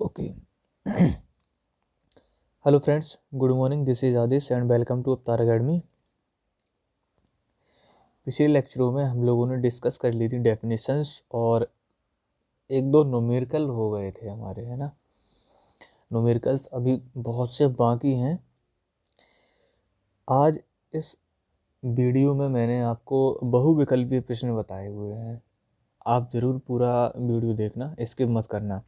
Okay. Hello friends, good morning. This is Adish and welcome to Avatar academy. पिछले लेक्चरों में हम लोगों ने डिस्कस कर ली थी डेफिनेशंस और एक दो न्यूमेरिकल हो गए थे हमारे, है ना। न्यूमेरिकल्स अभी बहुत से बाकी हैं। आज इस वीडियो में मैंने आपको बहुविकल्पीय प्रश्न बताए हुए हैं। आप ज़रूर पूरा वीडियो देखना, स्किप मत करना।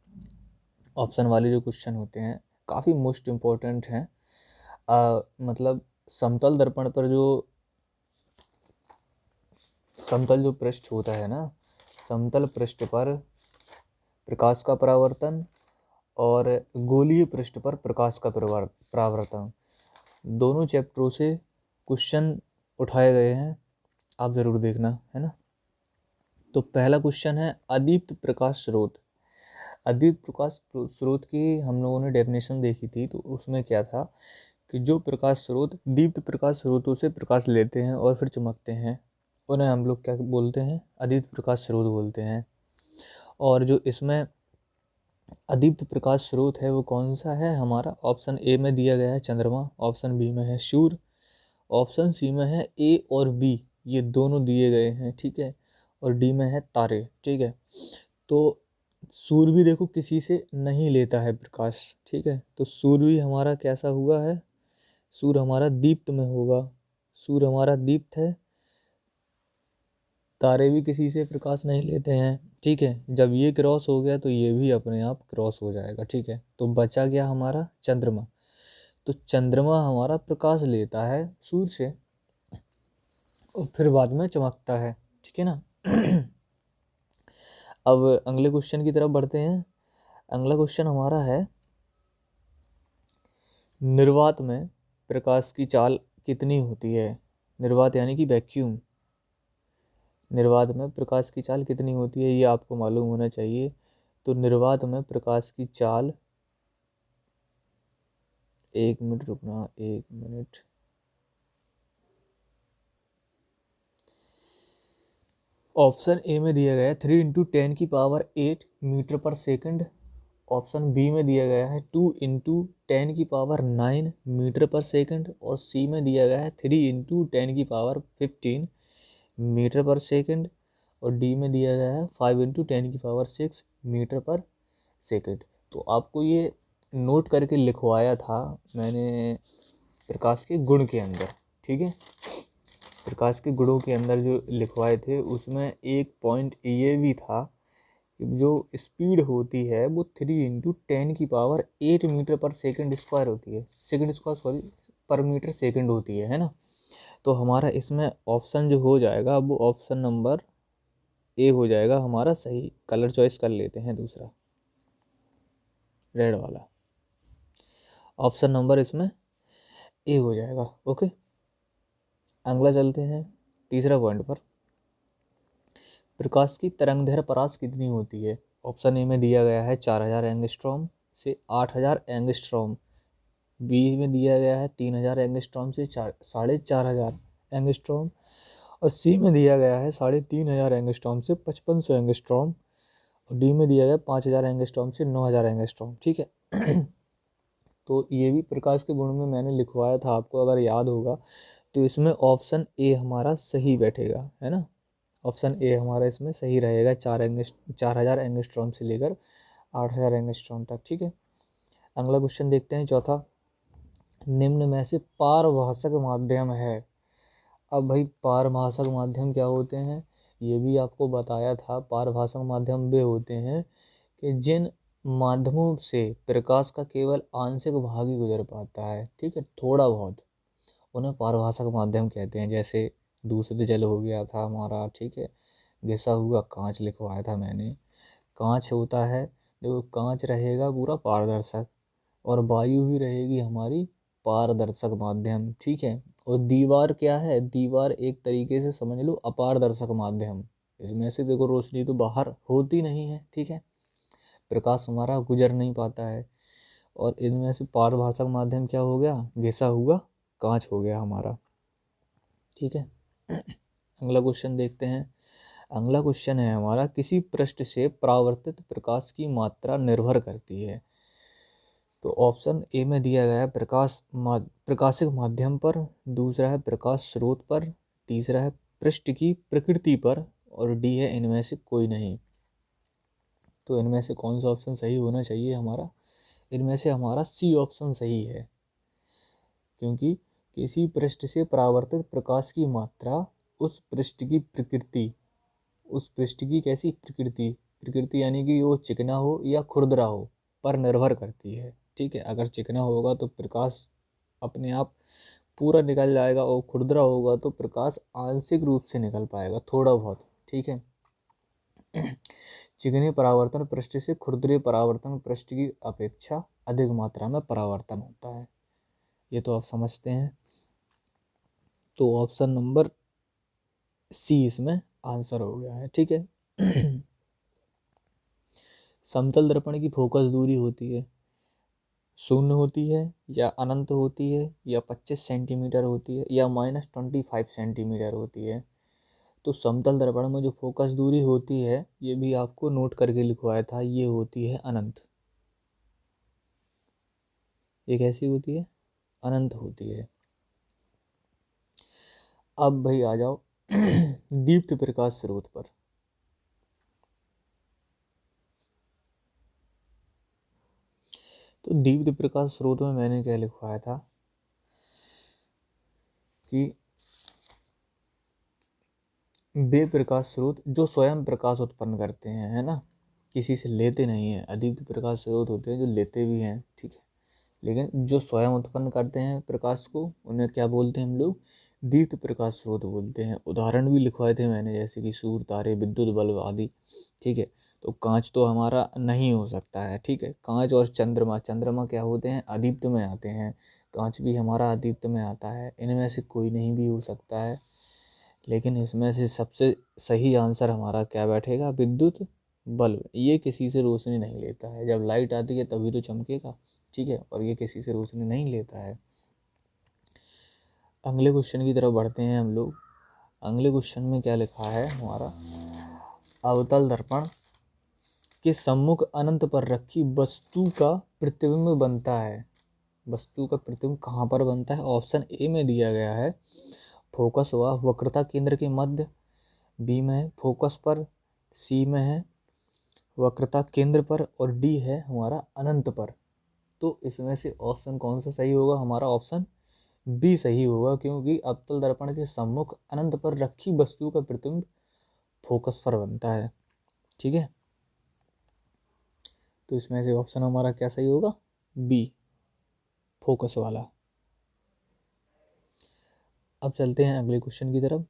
ऑप्शन वाले जो क्वेश्चन होते हैं काफ़ी मोस्ट इम्पोर्टेंट हैं। मतलब समतल दर्पण पर जो पृष्ठ होता है ना, समतल पृष्ठ पर प्रकाश का परावर्तन और गोलीय पृष्ठ पर प्रकाश का परावर्तन, दोनों चैप्टरों से क्वेश्चन उठाए गए हैं। आप ज़रूर देखना, है ना। तो पहला क्वेश्चन है अदीप्त प्रकाश स्रोत। अदीप्त प्रकाश स्रोत की हम लोगों ने डेफिनेशन देखी थी, तो उसमें क्या था कि जो प्रकाश स्रोत दीप्त प्रकाश स्रोतों से प्रकाश लेते हैं और फिर चमकते हैं, उन्हें हम लोग क्या बोलते हैं? अदीप्त प्रकाश स्रोत बोलते हैं। और जो इसमें अदीप्त प्रकाश स्रोत है वो कौन सा है हमारा? ऑप्शन ए में दिया गया है चंद्रमा, ऑप्शन बी में है सूर्य, ऑप्शन सी में है ए और बी, ये दोनों दिए गए हैं, ठीक है, और डी में है तारे, ठीक है। तो सूर्य भी देखो किसी से नहीं लेता है प्रकाश, ठीक है, तो सूर्य भी हमारा कैसा हुआ है? सूर्य हमारा दीप्त में होगा, सूर्य हमारा दीप्त है। तारे भी किसी से प्रकाश नहीं लेते हैं, ठीक है। जब ये क्रॉस हो गया तो ये भी अपने आप क्रॉस हो जाएगा, ठीक है। तो बचा गया हमारा चंद्रमा। तो चंद्रमा हमारा प्रकाश लेता है सूर्य से और फिर बाद में चमकता है, ठीक है ना। अब अगले क्वेश्चन की तरफ बढ़ते हैं। अगला क्वेश्चन हमारा है निर्वात में प्रकाश की चाल कितनी होती है? निर्वात यानी कि वैक्यूम। निर्वात में प्रकाश की चाल कितनी होती है ये आपको मालूम होना चाहिए। तो निर्वात में प्रकाश की चाल, एक मिनट रुकना, एक मिनट। ऑप्शन ए में दिया गया है 3 × 10⁸ मीटर पर सेकंड, ऑप्शन बी में दिया गया है 2 × 10⁹ मीटर पर सेकंड, और सी में दिया गया है 3 × 10⁻15 मीटर पर सेकंड, और डी में दिया गया है 5 × 10⁶ मीटर पर सेकंड। तो आपको ये नोट करके लिखवाया था मैंने प्रकाश के गुण के अंदर, ठीक है। प्रकाश के गुणों के अंदर जो लिखवाए थे उसमें एक पॉइंट ये भी था कि जो स्पीड होती है वो 3 × 10⁸ मीटर पर सेकंड स्क्वायर होती है, सेकंड स्क्वायर सॉरी, पर मीटर सेकंड होती है ना। तो हमारा इसमें ऑप्शन जो हो जाएगा वो ऑप्शन नंबर ए हो जाएगा हमारा सही। कलर चॉइस कर लेते हैं दूसरा, रेड वाला। ऑप्शन नंबर इसमें ए हो जाएगा, ओके। अगला चलते हैं तीसरा पॉइंट पर। प्रकाश की तरंगदैर्घ्य परास कितनी होती है? ऑप्शन ए में दिया गया है 4000 एंगस्ट्रॉम से 8000 एंगस्ट्रॉम, बी में दिया गया है 3000 एंगस्ट्रॉम से 4500 एंगस्ट्रॉम, और सी में दिया गया है 3500 एंगस्ट्रॉम से 5500 एंगस्ट्रॉम, और डी में दिया गया 5000 एंगस्ट्रॉम से 9000 एंगस्ट्रॉम, ठीक है। तो ये भी प्रकाश के गुण में मैंने लिखवाया था, आपको अगर याद होगा तो इसमें ऑप्शन ए हमारा सही बैठेगा, है ना। ऑप्शन ए हमारा इसमें सही रहेगा, 4000 एंगस्ट्रॉम से लेकर 8000 एंगस्ट्रॉम तक, ठीक है। अगला क्वेश्चन देखते हैं चौथा। निम्न में से पारभाषक माध्यम है। अब भाई पारभाषक माध्यम क्या होते हैं ये भी आपको बताया था। पारभाषक माध्यम वे होते हैं कि जिन माध्यमों से प्रकाश का केवल आंशिक भाग ही गुजर पाता है, ठीक है, थोड़ा बहुत, उन्हें पारभाषक माध्यम कहते हैं। जैसे दूषित जल हो गया था हमारा, ठीक है, घिसा हुआ कांच लिखवाया था मैंने। कांच होता है, देखो कांच रहेगा पूरा पारदर्शक और वायु ही रहेगी हमारी पारदर्शक माध्यम, ठीक है। और दीवार क्या है? दीवार एक तरीके से समझ लो अपारदर्शक माध्यम। इसमें से देखो रोशनी तो बाहर होती नहीं है, ठीक है, प्रकाश हमारा गुजर नहीं पाता है। और इनमें से पारभाषक माध्यम क्या हो गया? घिसा हुआ कांच हो गया हमारा, ठीक है। अगला क्वेश्चन देखते हैं। अगला क्वेश्चन है हमारा किसी पृष्ठ से परावर्तित प्रकाश की मात्रा निर्भर करती है। तो ऑप्शन ए में दिया गया है प्रकाशिक माध्यम पर, दूसरा है प्रकाश स्रोत पर, तीसरा है पृष्ठ की प्रकृति पर, और डी है इनमें से कोई नहीं। तो इनमें से कौन सा ऑप्शन सही होना चाहिए हमारा? इनमें से हमारा सी ऑप्शन सही है, क्योंकि किसी पृष्ठ से परावर्तित प्रकाश की मात्रा उस पृष्ठ की प्रकृति, उस पृष्ठ की कैसी प्रकृति, प्रकृति यानी कि वो चिकना हो या खुरदरा हो पर निर्भर करती है। ठीक है, अगर चिकना होगा तो प्रकाश अपने आप पूरा निकल जाएगा, और खुरदरा होगा तो प्रकाश आंशिक रूप से निकल पाएगा, थोड़ा बहुत। ठीक है, चिकने परावर्तन पृष्ठ से खुरदरे परावर्तन पृष्ठ की अपेक्षा अधिक मात्रा में परावर्तन होता है। ये तो आप समझते हैं। तो ऑप्शन नंबर सी इसमें आंसर हो गया है। ठीक है। समतल दर्पण की फोकस दूरी होती है, शून्य होती है या अनंत होती है या 25 सेंटीमीटर होती है या -25 सेंटीमीटर होती है। तो समतल दर्पण में जो फोकस दूरी होती है, ये भी आपको नोट करके लिखवाया था, ये होती है अनंत। ये कैसी होती है? अनंत होती है। अब भाई आ जाओ दीप्त प्रकाश स्रोत पर। तो दीप्त प्रकाश स्रोत में मैंने क्या लिखवाया था कि वे प्रकाश स्रोत जो स्वयं प्रकाश उत्पन्न करते हैं, है ना, किसी से लेते नहीं हैं। अदीप्त प्रकाश स्रोत होते हैं जो लेते भी हैं, ठीक है, लेकिन जो स्वयं उत्पन्न करते हैं प्रकाश को, उन्हें क्या बोलते हैं हम लोग? दीप्त प्रकाश स्रोत बोलते हैं। उदाहरण भी लिखवाए थे मैंने, जैसे कि सूर्य, तारे, विद्युत बल्ब आदि। ठीक है, तो कांच तो हमारा नहीं हो सकता है। ठीक है, कांच और चंद्रमा, चंद्रमा क्या होते हैं? अदीप्त में आते हैं। कांच भी हमारा अदीप्त में आता है। इनमें से कोई नहीं भी हो सकता है, लेकिन इसमें से सबसे सही आंसर हमारा क्या बैठेगा? विद्युत बल्ब। ये किसी से रोशनी नहीं लेता है, जब लाइट आती है तभी तो चमकेगा। ठीक है, और ये किसी से रोशनी नहीं लेता है। अगले क्वेश्चन की तरफ बढ़ते हैं हम लोग। अगले क्वेश्चन में क्या लिखा है हमारा? अवतल दर्पण के सम्मुख अनंत पर रखी वस्तु का प्रतिबिंब बनता है। वस्तु का प्रतिबिंब कहाँ पर बनता है? ऑप्शन ए में दिया गया है फोकस व वक्रता केंद्र के मध्य, बी में है फोकस पर, सी में है वक्रता केंद्र पर, और डी है हमारा अनंत पर। तो इसमें से ऑप्शन कौन सा सही होगा? हमारा ऑप्शन बी सही होगा, क्योंकि अवतल दर्पण के सम्मुख अनंत पर रखी वस्तु का प्रतिबिंब फोकस पर बनता है। ठीक है, तो इसमें से ऑप्शन हमारा क्या सही होगा? बी, फोकस वाला। अब चलते हैं अगले क्वेश्चन की तरफ।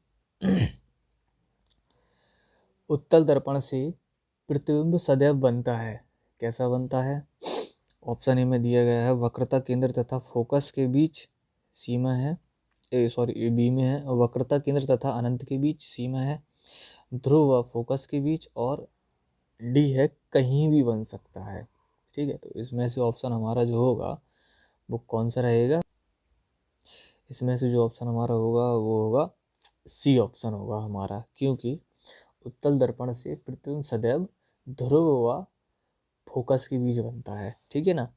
उत्तल दर्पण से प्रतिबिंब सदैव बनता है। कैसा बनता है? ऑप्शन ए में दिया गया है वक्रता केंद्र तथा फोकस के बीच सीमा है, बी में है वक्रता केंद्र तथा अनंत के बीच सीमा है, ध्रुव व फोकस के बीच, और डी है कहीं भी बन सकता है। ठीक है, तो इसमें से ऑप्शन हमारा जो होगा वो कौन सा रहेगा? इसमें से जो ऑप्शन हमारा होगा वो होगा सी ऑप्शन होगा हमारा, क्योंकि उत्तल दर्पण से प्रतिबिंब सदैव ध्रुव व फोकस के बीच बनता है। ठीक है ना,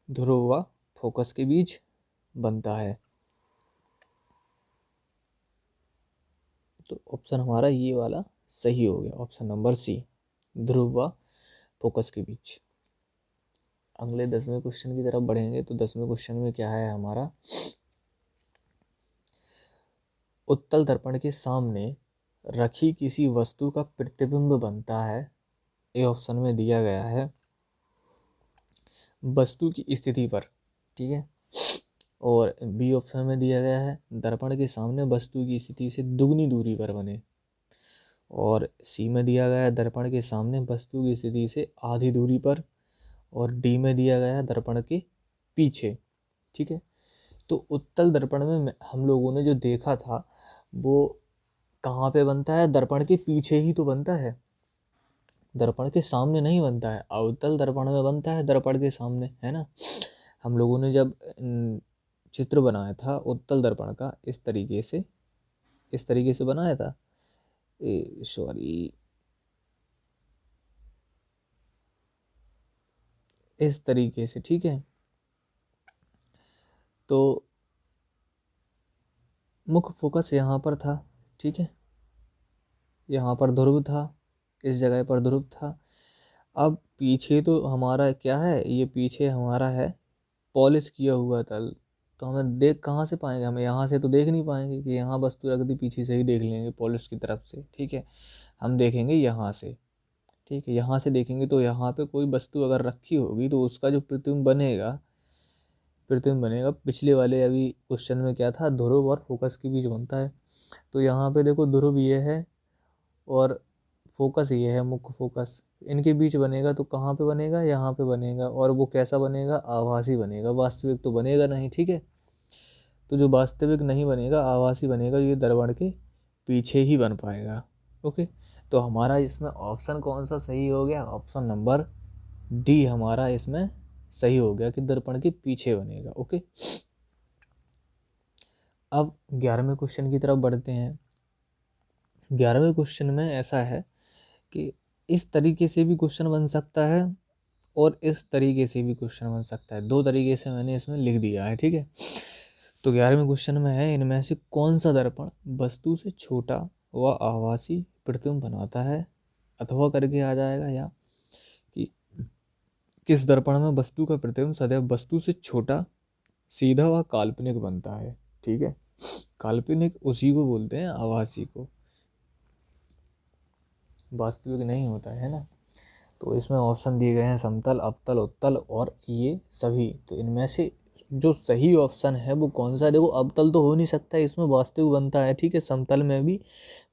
ध्रुव व फोकस के बीच बनता है। तो ऑप्शन हमारा ये वाला सही हो गया, ऑप्शन नंबर सी, ध्रुव व फोकस के बीच। अगले 10वें क्वेश्चन की तरफ बढ़ेंगे। तो 10वें क्वेश्चन में क्या है हमारा? उत्तल दर्पण के सामने रखी किसी वस्तु का प्रतिबिंब बनता है। ए ऑप्शन में दिया गया है वस्तु की स्थिति पर। ठीक है, और बी ऑप्शन में दिया गया है दर्पण के सामने वस्तु की स्थिति से दुगनी दूरी पर बने, और सी में दिया गया है दर्पण के सामने वस्तु की स्थिति से आधी दूरी पर, और डी में दिया गया है दर्पण के पीछे। ठीक है, तो उत्तल दर्पण में हम लोगों ने जो देखा था वो कहाँ पे बनता है? दर्पण के पीछे ही तो बनता है, दर्पण के सामने नहीं बनता है। अवतल दर्पण में बनता है, दर्पण के सामने, है ना। हम लोगों ने जब चित्र बनाया था उत्तल दर्पण का, इस तरीके से बनाया था, सॉरी, इस तरीके से। ठीक है, तो मुख्य फोकस यहाँ पर था, ठीक है, यहाँ पर ध्रुव था, इस जगह पर ध्रुव था। अब पीछे तो हमारा क्या है, ये पीछे हमारा है पॉलिश किया हुआ तल, तो हमें देख कहाँ से पाएंगे, हमें यहाँ से तो देख नहीं पाएंगे कि यहाँ वस्तु रख दी, पीछे से ही देख लेंगे पॉलिश की तरफ से, ठीक है। हम देखेंगे यहाँ से, ठीक है, यहाँ से देखेंगे तो यहाँ पे कोई वस्तु अगर रखी होगी तो उसका जो प्रतिबिंब बनेगा, प्रतिबिंब बनेगा पिछले वाले अभी क्वेश्चन में क्या था, ध्रुव और फोकस के बीच बनता है। तो यहाँ पे देखो ध्रुव ये है और फोकस ये है, मुख्य फोकस, इनके बीच बनेगा तो कहाँ पे बनेगा, यहाँ पे बनेगा। और वो कैसा बनेगा, आभासी बनेगा, वास्तविक तो बनेगा नहीं, ठीक है। तो जो वास्तविक नहीं बनेगा, आभासी बनेगा, ये दर्पण के पीछे ही बन पाएगा। ओके, तो हमारा इसमें ऑप्शन कौन सा सही हो गया, ऑप्शन नंबर डी हमारा इसमें सही हो गया कि दर्पण के पीछे बनेगा। ओके, अब 11वें क्वेश्चन की तरफ बढ़ते हैं। 11वें क्वेश्चन में ऐसा है कि इस तरीके से भी क्वेश्चन बन सकता है और इस तरीके से भी क्वेश्चन बन सकता है, दो तरीके से मैंने इसमें लिख दिया है, ठीक है। तो 11वें क्वेश्चन में है, इनमें से कौन सा दर्पण वस्तु से छोटा व आभासी प्रतिबिंब बनाता है, अथवा करके आ जाएगा, या कि किस दर्पण में वस्तु का प्रतिबिंब सदैव वस्तु से छोटा, सीधा व काल्पनिक बनता है, ठीक है। काल्पनिक उसी को बोलते हैं, आभासी को, वास्तविक नहीं होता है ना। तो इसमें ऑप्शन दिए गए हैं समतल, अवतल, उत्तल और ये सभी। तो इनमें से जो सही ऑप्शन है वो कौन सा है, देखो अवतल तो हो नहीं सकता है, इसमें वास्तविक बनता है, ठीक है। समतल में भी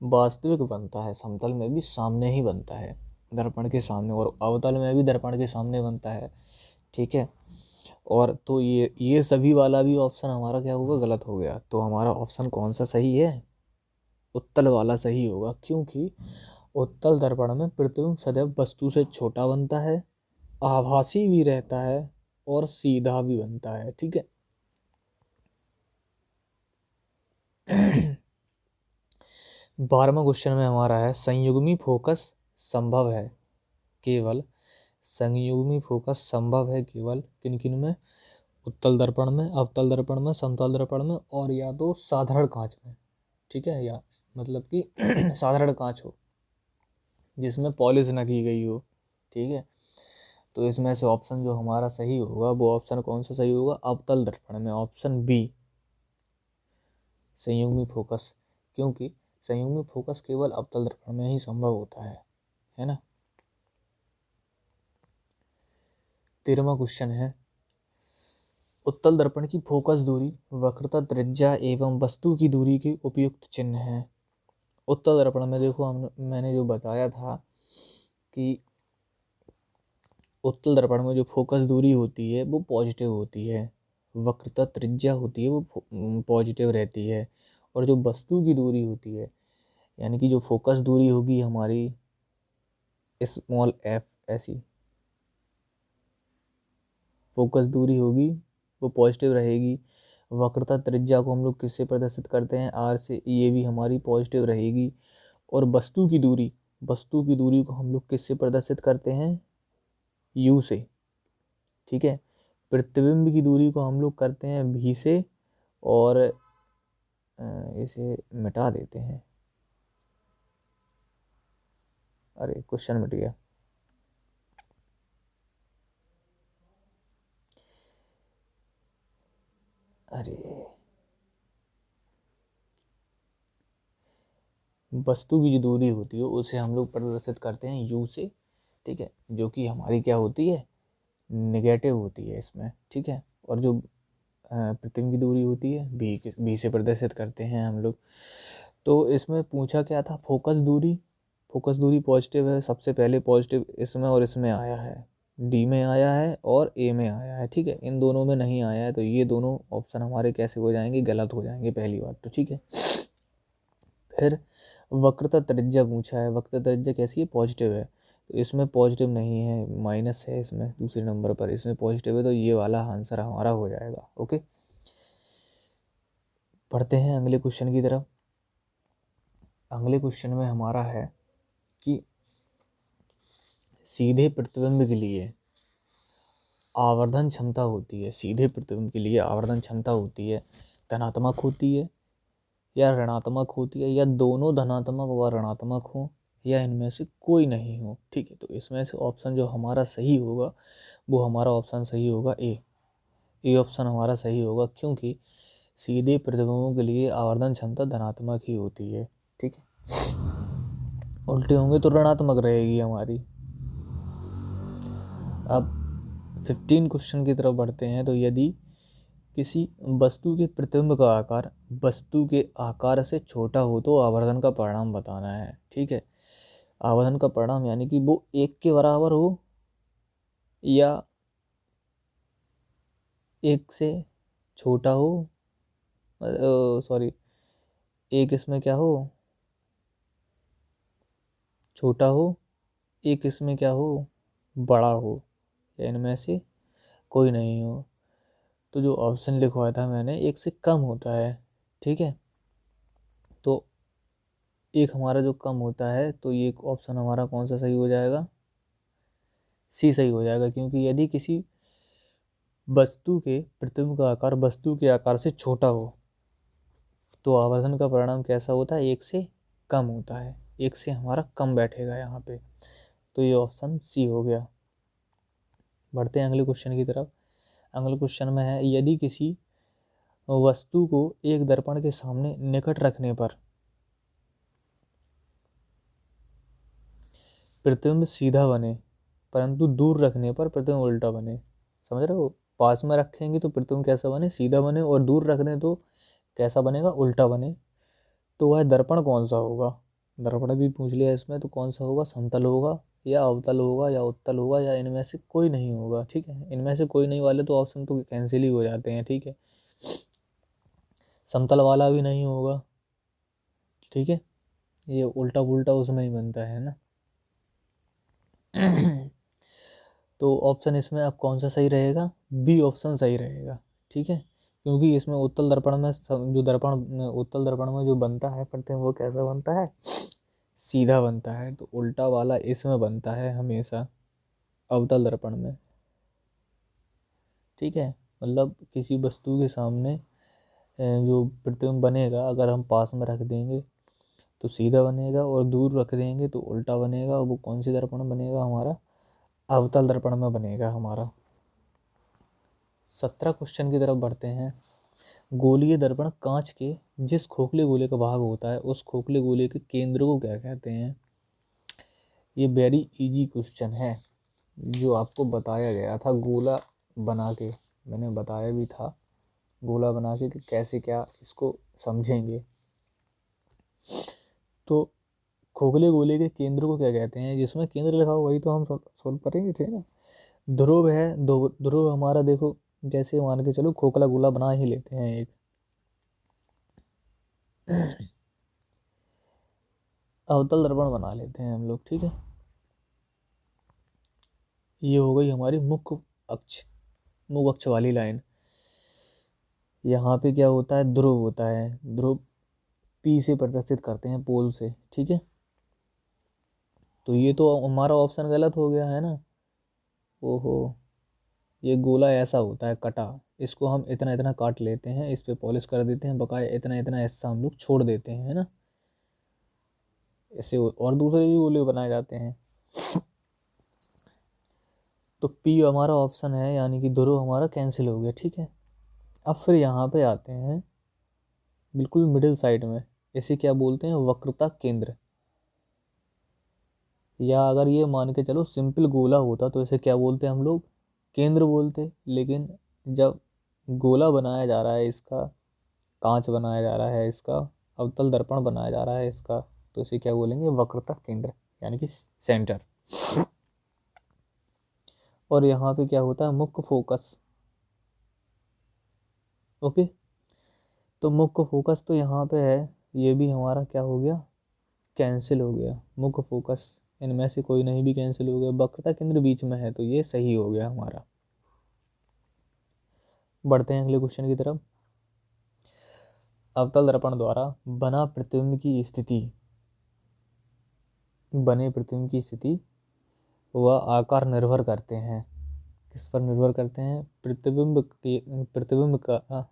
वास्तविक बनता है, समतल में भी सामने ही बनता है, दर्पण के सामने, और अवतल में भी दर्पण के सामने बनता है, ठीक है। और तो ये सभी वाला भी ऑप्शन हमारा क्या होगा, गलत हो गया। तो हमारा ऑप्शन कौन सा सही है, उत्तल वाला सही होगा, क्योंकि उत्तल दर्पण में प्रतिबिंब सदैव वस्तु से छोटा बनता है, आभासी भी रहता है और सीधा भी बनता है, ठीक है। 12वां क्वेश्चन में हमारा है, संयुग्मी फोकस संभव है केवल, संयुग्मी फोकस संभव है केवल किन किन में, उत्तल दर्पण में, अवतल दर्पण में, समतल दर्पण में, और या तो साधारण कांच में, ठीक है, या मतलब कि साधारण कांच हो जिसमें पॉलिश ना की गई हो, ठीक है। तो इसमें से ऑप्शन जो हमारा सही होगा वो ऑप्शन कौन सा सही होगा, अवतल दर्पण में, ऑप्शन बी, संयुग्मी फोकस, क्योंकि संयुग्मी फोकस केवल अवतल दर्पण में ही संभव होता है ना। 13वां क्वेश्चन है, उत्तल दर्पण की फोकस दूरी, वक्रता, त्रिज्या एवं वस्तु की दूरी के उपयुक्त चिन्ह हैं। उत्तल दर्पण में देखो मैंने जो बताया था कि उत्तल दर्पण में जो फोकस दूरी होती है वो पॉजिटिव होती है, वक्रता त्रिज्या होती है वो पॉजिटिव रहती है, और जो वस्तु की दूरी होती है, यानी कि जो फोकस दूरी होगी हमारी स्मॉल एफ, ऐसी फोकस दूरी होगी वो पॉजिटिव रहेगी। वक्रता त्रिज्या को हम लोग किससे प्रदर्शित करते हैं, आर से, ये भी हमारी पॉजिटिव रहेगी। और वस्तु की दूरी, वस्तु की दूरी को हम लोग किससे प्रदर्शित करते हैं, यू से, ठीक है। प्रतिबिंब की दूरी को हम लोग करते हैं भी से, और इसे मिटा देते हैं, अरे क्वेश्चन मिट गया, अरे वस्तु की जो दूरी होती है उसे हम लोग प्रदर्शित करते हैं यू से, ठीक है, जो कि हमारी क्या होती है, नेगेटिव होती है इसमें, ठीक है। और जो प्रतिबिंब की दूरी होती है बी से प्रदर्शित करते हैं हम लोग। तो इसमें पूछा क्या था, फोकस दूरी, फोकस दूरी पॉजिटिव है, सबसे पहले पॉजिटिव इसमें और इसमें आया है, डी में आया है और ए में आया है, ठीक है। इन दोनों में नहीं आया है, तो ये दोनों ऑप्शन हमारे कैसे हो जाएंगे, गलत हो जाएंगे, पहली बात तो, ठीक है। फिर वक्रता त्रिज्या पूछा है, वक्रता त्रिज्या कैसी है, पॉजिटिव है, तो इसमें पॉजिटिव नहीं है, माइनस है इसमें दूसरे नंबर पर, इसमें पॉजिटिव है, तो ये वाला आंसर हमारा हो जाएगा। ओके, पढ़ते हैं अगले क्वेश्चन की तरफ। अगले क्वेश्चन में हमारा है कि सीधे प्रतिबिंब के लिए आवर्धन क्षमता होती है, सीधे प्रतिबिंब के लिए आवर्धन क्षमता होती है, धनात्मक होती है या ऋणात्मक होती है, या दोनों धनात्मक व ऋणात्मक हो, या इनमें से कोई नहीं हो। ठीक है, तो इसमें से ऑप्शन जो हमारा सही होगा वो हमारा ऑप्शन सही होगा ए ऑप्शन हमारा सही होगा, क्योंकि सीधे प्रतिबिंबों के लिए आवर्धन क्षमता धनात्मक ही होती है। ठीक है, उल्टे होंगे तो ऋणात्मक रहेगी हमारी। अब 15 क्वेश्चन की तरफ बढ़ते हैं। तो यदि किसी वस्तु के प्रतिबिंब का आकार वस्तु के आकार से छोटा हो तो आवर्धन का परिणाम बताना है। ठीक है, आवर्धन का परिणाम यानी कि वो 1 के बराबर हो या 1 से छोटा हो, सॉरी, 1 इसमें क्या हो, छोटा हो, 1 इसमें क्या हो, बड़ा हो, या इनमें से कोई नहीं हो। तो जो ऑप्शन लिखवाया था मैंने 1 से कम होता है। ठीक है, तो 1 हमारा जो कम होता है, तो ये ऑप्शन हमारा कौन सा सही हो जाएगा, सी सही हो जाएगा, क्योंकि यदि किसी वस्तु के प्रतिबिंब का आकार वस्तु के आकार से छोटा हो तो आवर्धन का परिणाम कैसा होता है, 1 से कम होता है, 1 से हमारा कम बैठेगा यहाँ पे। तो ये ऑप्शन सी हो गया। बढ़ते हैं अगले क्वेश्चन की तरफ। अगले क्वेश्चन में है, यदि किसी वस्तु को एक दर्पण के सामने निकट रखने पर प्रतिबिंब सीधा बने, परंतु दूर रखने पर प्रतिबिंब उल्टा बने। समझ रहे हो, पास में रखेंगे तो प्रतिबिंब कैसा बने, सीधा बने, और दूर रख दें तो कैसा बनेगा, उल्टा बने। तो वह दर्पण कौन सा होगा, दर्पण भी पूछ लिया इसमें, तो कौन सा होगा, समतल होगा या अवतल होगा या उत्तल होगा, या इनमें से कोई नहीं होगा। ठीक है, इनमें से कोई नहीं वाले तो ऑप्शन तो कैंसिल ही हो जाते हैं। ठीक है, समतल वाला भी नहीं होगा। ठीक है, ये उल्टा पुल्टा उसमें ही बनता है ना। तो ऑप्शन इसमें अब कौन सा सही रहेगा, बी ऑप्शन सही रहेगा। ठीक है, क्योंकि इसमें उत्तल दर्पण में जो दर्पण उत्तल दर्पण में जो बनता है प्रतिबिंब वो कैसा बनता है, सीधा बनता है। तो उल्टा वाला इसमें बनता है हमेशा अवतल दर्पण में। ठीक है, मतलब किसी वस्तु के सामने जो प्रतिबिंब बनेगा, अगर हम पास में रख देंगे तो सीधा बनेगा, और दूर रख देंगे तो उल्टा बनेगा। वो कौन सी दर्पण में बनेगा हमारा, अवतल दर्पण में बनेगा हमारा। 17 क्वेश्चन की तरफ बढ़ते हैं। गोलीय दर्पण कांच के जिस खोखले गोले का भाग होता है उस खोखले गोले के केंद्र को क्या कहते हैं। ये वेरी इजी क्वेश्चन है, जो आपको बताया गया था गोला बना के, मैंने बताया भी था गोला बना के कि कैसे क्या इसको समझेंगे। तो खोखले गोले के केंद्र को क्या कहते हैं, जिसमें केंद्र लिखा हो वही तो हम सोल्व करेंगे थे ना। ध्रुव है, ध्रुव हमारा देखो, जैसे मान के चलो खोखला गोला बना ही लेते हैं एक, अवतल दर्पण बना लेते हैं हम लोग। ठीक है, ये हो गई हमारी मुख्य अक्ष वाली लाइन। यहाँ पे क्या होता है, ध्रुव होता है, ध्रुव पी से प्रदर्शित करते हैं, पोल से। ठीक है, तो ये तो हमारा ऑप्शन गलत हो गया है ना। ओहो, ये गोला ऐसा होता है कटा, इसको हम इतना इतना काट लेते हैं, इस पे पॉलिश कर देते हैं, बकाया इतना इतना ऐसा हम लोग छोड़ देते हैं, है ना। ऐसे और दूसरे भी गोले बनाए जाते हैं। तो पी हमारा ऑप्शन है, यानी कि ध्रुव हमारा कैंसिल हो गया। ठीक है, अब फिर यहाँ पे आते हैं बिल्कुल मिडिल साइड में, इसे क्या बोलते हैं, वक्रता केंद्र। या अगर ये मान के चलो सिंपल गोला होता तो इसे क्या बोलते हम लोग, केंद्र बोलते। लेकिन जब गोला बनाया जा रहा है इसका, कांच बनाया जा रहा है इसका, अवतल दर्पण बनाया जा रहा है इसका, तो इसे क्या बोलेंगे, वक्रता केंद्र, यानी कि सेंटर। और यहाँ पे क्या होता है, मुख्य फोकस। ओके, तो मुख्य फोकस तो यहाँ पे है, ये भी हमारा क्या हो गया, कैंसिल हो गया। मुख्य फोकस इनमें से कोई नहीं भी कैंसिल हो गया, वक्रता केंद्र बीच में है तो ये सही हो गया हमारा। बढ़ते हैं अगले क्वेश्चन की तरफ। अवतल दर्पण द्वारा बना प्रतिबिंब की स्थिति, बने प्रतिबिंब की स्थिति व आकार निर्भर करते हैं किस पर निर्भर करते हैं? प्रतिबिंब का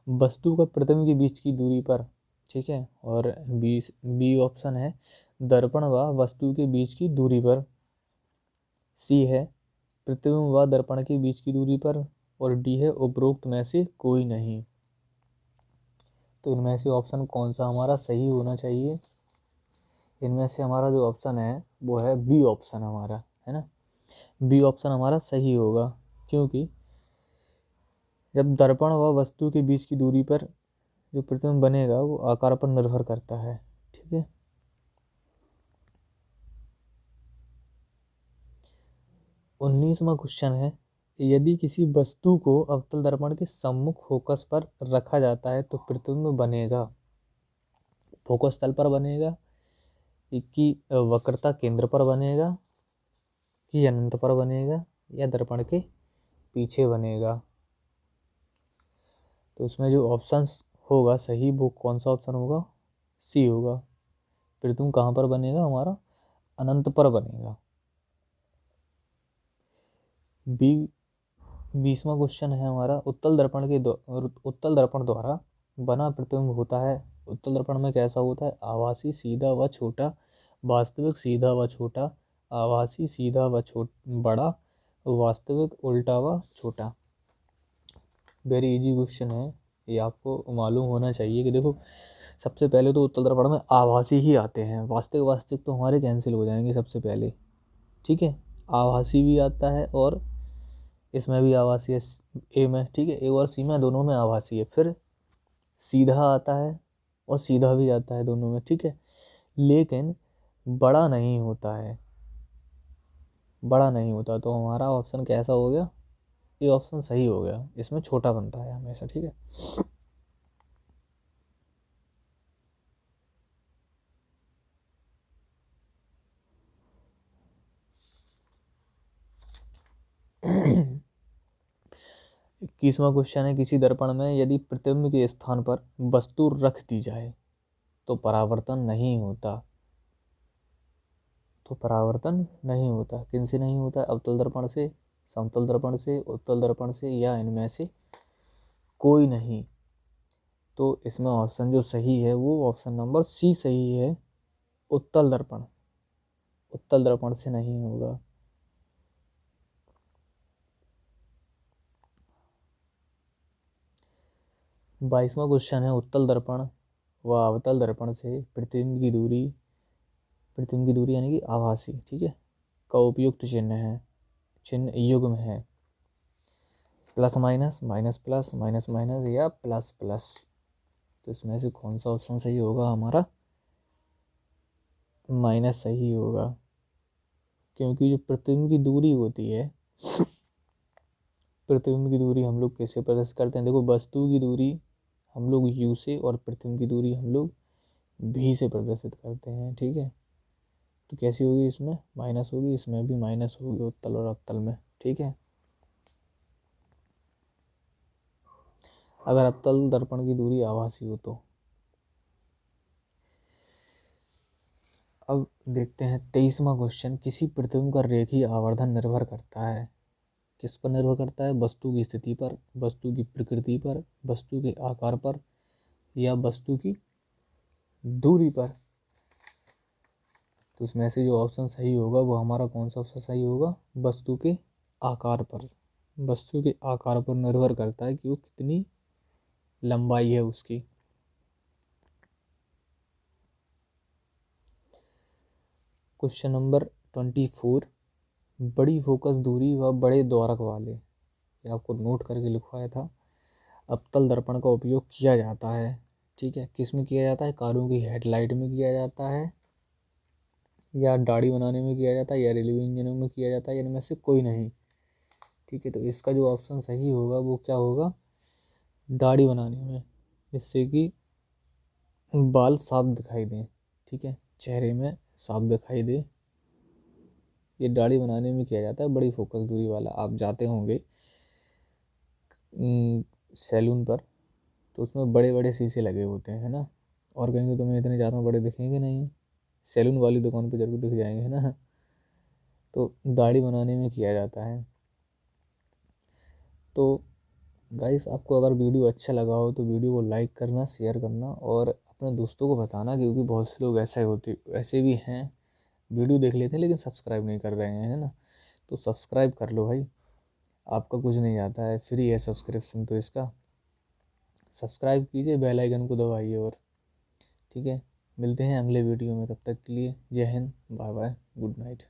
वस्तु का प्रतिबिंब के बीच की दूरी पर, ठीक है। और बी ऑप्शन है दर्पण व वस्तु के बीच की दूरी पर। सी है प्रतिबिंब व दर्पण के बीच की दूरी पर। और डी है उपरोक्त में से कोई नहीं। तो इनमें से ऑप्शन कौन सा हमारा सही होना चाहिए? इनमें से हमारा जो ऑप्शन है वो है बी ऑप्शन हमारा, है ना। बी ऑप्शन हमारा सही होगा, क्योंकि जब दर्पण व वस्तु के बीच की दूरी पर जो प्रतिबिंब बनेगा वो आकार पर निर्भर करता है, ठीक है। 19वां क्वेश्चन है, यदि किसी वस्तु को अवतल दर्पण के सम्मुख फोकस पर रखा जाता है तो प्रतिबिंब बनेगा फोकस तल पर बनेगा कि वक्रता केंद्र पर बनेगा कि अनंत पर बनेगा या दर्पण के पीछे बनेगा। तो इसमें जो ऑप्शंस होगा सही वो कौन सा ऑप्शन होगा? सी होगा। प्रतिबिंब कहाँ पर बनेगा हमारा? अनंत पर बनेगा। 20वां क्वेश्चन है हमारा, उत्तल दर्पण द्वारा बना प्रतिबिंब होता है। उत्तल दर्पण में कैसा होता है? आभासी सीधा व छोटा, वास्तविक सीधा व छोटा, आभासी सीधा व बड़ा, वास्तविक उल्टा व छोटा। वेरी इजी क्वेश्चन है, ये आपको मालूम होना चाहिए कि देखो सबसे पहले तो उत्तल दर्पण में आभासी ही आते हैं, वास्तविक तो हमारे कैंसिल हो जाएंगे सबसे पहले, ठीक है। आभासी भी आता है और इसमें भी आभासी है ए में, ठीक है। ए और सी में दोनों में आभासी है। फिर सीधा आता है और सीधा भी आता है दोनों में, ठीक है। लेकिन बड़ा नहीं होता है, बड़ा नहीं होता। तो हमारा ऑप्शन कैसा हो गया? ये ऑप्शन सही हो गया, इसमें छोटा बनता है हमेशा, ठीक है। इक्कीसवां क्वेश्चन है, किसी दर्पण में यदि प्रतिबिंब के स्थान पर वस्तु रख दी जाए तो परावर्तन नहीं होता। तो परावर्तन नहीं होता, किन से नहीं होता? अवतल दर्पण से, समतल दर्पण से, उत्तल दर्पण से, या इनमें से कोई नहीं। तो इसमें ऑप्शन जो सही है वो ऑप्शन नंबर सी सही है, उत्तल दर्पण। उत्तल दर्पण से नहीं होगा। 22वां क्वेश्चन है, उत्तल दर्पण व अवतल दर्पण से प्रतिबिंब की दूरी यानी कि आभासी, ठीक है, का उपयुक्त चिन्ह है, चिन्ह युग्म है plus minus, minus plus, minus minus या प्लस प्लस। तो इसमें से कौन सा ऑप्शन सही होगा हमारा? माइनस सही होगा, क्योंकि जो प्रतिबिंब की दूरी होती है, प्रतिबिंब की दूरी हम लोग कैसे प्रदर्शित करते हैं? देखो वस्तु की दूरी हम लोग यू से और प्रतिबिंब की दूरी हम लोग भी से प्रदर्शित करते हैं, ठीक है। तो कैसी होगी? इसमें माइनस होगी, इसमें भी माइनस होगी, उत्तल और अवतल में, ठीक है। अगर अवतल दर्पण की दूरी आभासी हो तो। अब देखते हैं 23वां क्वेश्चन, किसी प्रतिबिंब का रेखीय आवर्धन निर्भर करता है। किस पर निर्भर करता है? वस्तु की स्थिति पर, वस्तु की प्रकृति पर, वस्तु के आकार पर, या वस्तु की दूरी पर। तो इसमें से जो ऑप्शन सही होगा वो हमारा कौन सा ऑप्शन सही होगा? वस्तु के आकार पर। वस्तु के आकार पर निर्भर करता है कि वो कितनी लंबाई है उसकी। क्वेश्चन नंबर 24, बड़ी फोकस दूरी व बड़े द्वारक वाले, ये आपको नोट करके लिखवाया था। अवतल दर्पण का उपयोग किया जाता है, ठीक है। किस में किया जाता है? कारों की हेडलाइट में किया जाता है, या दाढ़ी बनाने में किया जाता है, या रेलवे इंजनों में किया जाता है, या इनमें से कोई नहीं, ठीक है। तो इसका जो ऑप्शन सही होगा वो क्या होगा? दाढ़ी बनाने में, जिससे कि बाल साफ दिखाई दें, ठीक है, चेहरे में साफ दिखाई दे। ये दाढ़ी बनाने में किया जाता है, बड़ी फोकस दूरी वाला। आप जाते होंगे सैलून पर, तो उसमें बड़े बड़े शीशे लगे होते हैं, है ना। और कहीं तो तुम्हें इतने ज़्यादा बड़े दिखेंगे नहीं, सैलून वाली दुकान पे जरूर दिख जाएंगे, है ना। तो दाढ़ी बनाने में किया जाता है। तो गाइस आपको अगर वीडियो अच्छा लगा हो तो वीडियो को लाइक करना, शेयर करना और अपने दोस्तों को बताना, क्योंकि बहुत से लोग ऐसे भी हैं, वीडियो देख लेते हैं लेकिन सब्सक्राइब नहीं कर रहे हैं, है ना। तो सब्सक्राइब कर लो भाई, आपका कुछ नहीं जाता है, फ्री है सब्सक्रिप्शन तो इसका। सब्सक्राइब कीजिए, बेल आइकन को दबाइए। और ठीक है, मिलते हैं अगले वीडियो में, तब तक के लिए Jai Hind, bye bye, good night.